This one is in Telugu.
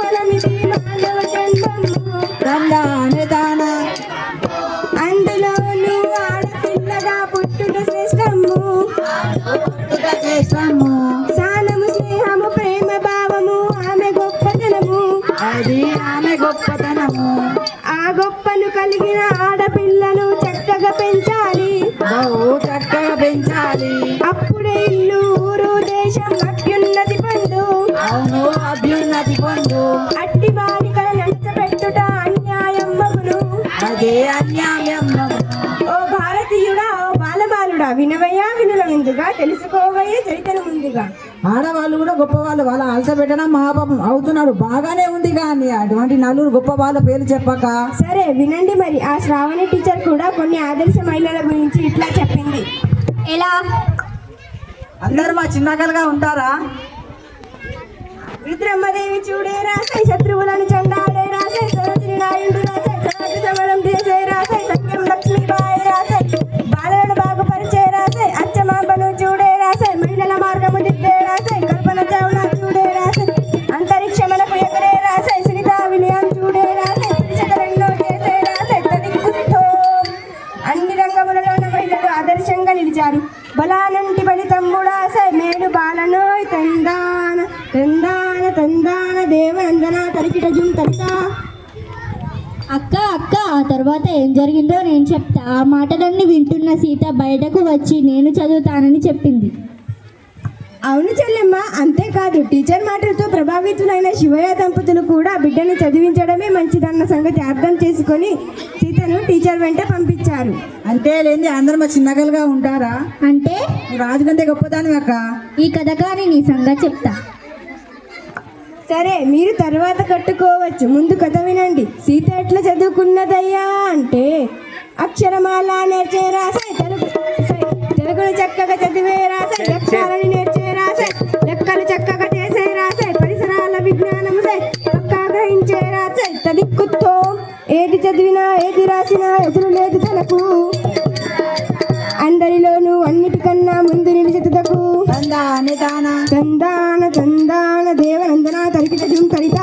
ఫలమిది మానవ జన్మము తందానే తాన అందులోను ఆడపిల్లగా పుట్టుట శ్రేష్టము చేస్తాము సానము స్నేహము ప్రేమ భావము ఆమె గొప్పతనము అది ఆమె గొప్పతనము ఆ గొప్పను కలిగిన ఆడపిల్లను చక్కగా పెంచాలి బహు చక్కగా పెంచాలి అప్పుడే ఇల్లు ఊరు దేశం అభ్యున్నతి పొందు అవును అభ్యున్నతి పొందు అట్టి బాలికల నష్టపెట్టుట అన్యాయం మగును అదే అన్యాయం ఓ భారతీయుడా ఓ బాలబాలుడా వినవయ్యా వినుల ముందుగా తెలుసుకోవయ్యే చరిత్ర ముందుగా ఆడవాళ్ళు కూడా గొప్పవాళ్ళు వాళ్ళ అలస పెట్టడం మహాపాపం అవుతున్నాడు బాగానే ఉంది కానీ అటువంటి నలుగురు గొప్ప వాళ్ళ పేరు చెప్పక సరే వినండి మరి ఆ శ్రావణి టీచర్ కూడా కొన్ని ఆదర్శ మహిళల గురించి ఇట్లా చెప్పింది ఎలా అందరు మా చిన్నకలుగా ఉంటారా రుద్రమ్మదేవి చూడే రాసై శత్రువులను చండాడే రాసై సరోజిని నాయుడు రాసై సమాజ సమరం చేసే రాసై సత్యం లక్ష్మీబాయి రాసై బాలలను బాగుపరిచే రాసై అచ్చమాంబను చూడే రాసై మహిళల మార్గము దిద్దే రాసై కల్పన చావ్లా చూడే రాసై అంతరిక్షమనకు ఎగరే రాసై సునీత విలియం చూడే రాసై పురుషకరెన్నో చేసే రాసై తదిక్కుతో అన్ని రంగములలోన మహిళలు ఆదర్శంగా నిలిచారు బలానంటి బలి తమ్ముడాసై మేలు బాలనోయ్ తందాన తందాన తందాన దేవనందన తరికిట జుం తరిత అక్క అక్క ఆ తర్వాత ఏం జరిగిందో నేను చెప్తా. ఆ మాటలన్నీ వింటున్న సీత బయటకు వచ్చి నేను చదువుతానని చెప్పింది. అవును చెల్లెమ్మ, అంతేకాదు టీచర్ మాటలతో ప్రభావితులైన శివయ్య దంపతులు కూడా బిడ్డను చదివించడమే మంచిదన్న సంగతి అర్థం చేసుకొని సీతను టీచర్ వెంట పంపించారు. అంతే లేని అందరు మా చిన్నకలుగా ఉంటారా? అంటే రాజుకంటే గొప్పదాని అక్క. ఈ కథ కానీ నీ సంగతి చెప్తా. సరే, మీరు తర్వాత కట్టుకోవచ్చు, ముందు కథ వినండి. సీత ఎట్లా చదువుకున్నదయ్యా అంటే అక్షరమాల నేర్చే రాసాయి, తెలుగును చక్కగా చదివే రాసాయి, లక్ష్యాలను నేర్చే రాసాయి, లెక్కలు చక్కగా చేసే రాసాయి, పరిసరాల విజ్ఞానం పక్కా గ్రహించే రాసాయి. తదిక్కుతో ఏది చదివినా ఏది రాసినా ఎదురు లేదు తనకు, అందరిలోనూ అన్నిటికన్నా ముందు నిలిచెతుదకు. తందాన తందాన దేవనందన తరికిట జుం తరిత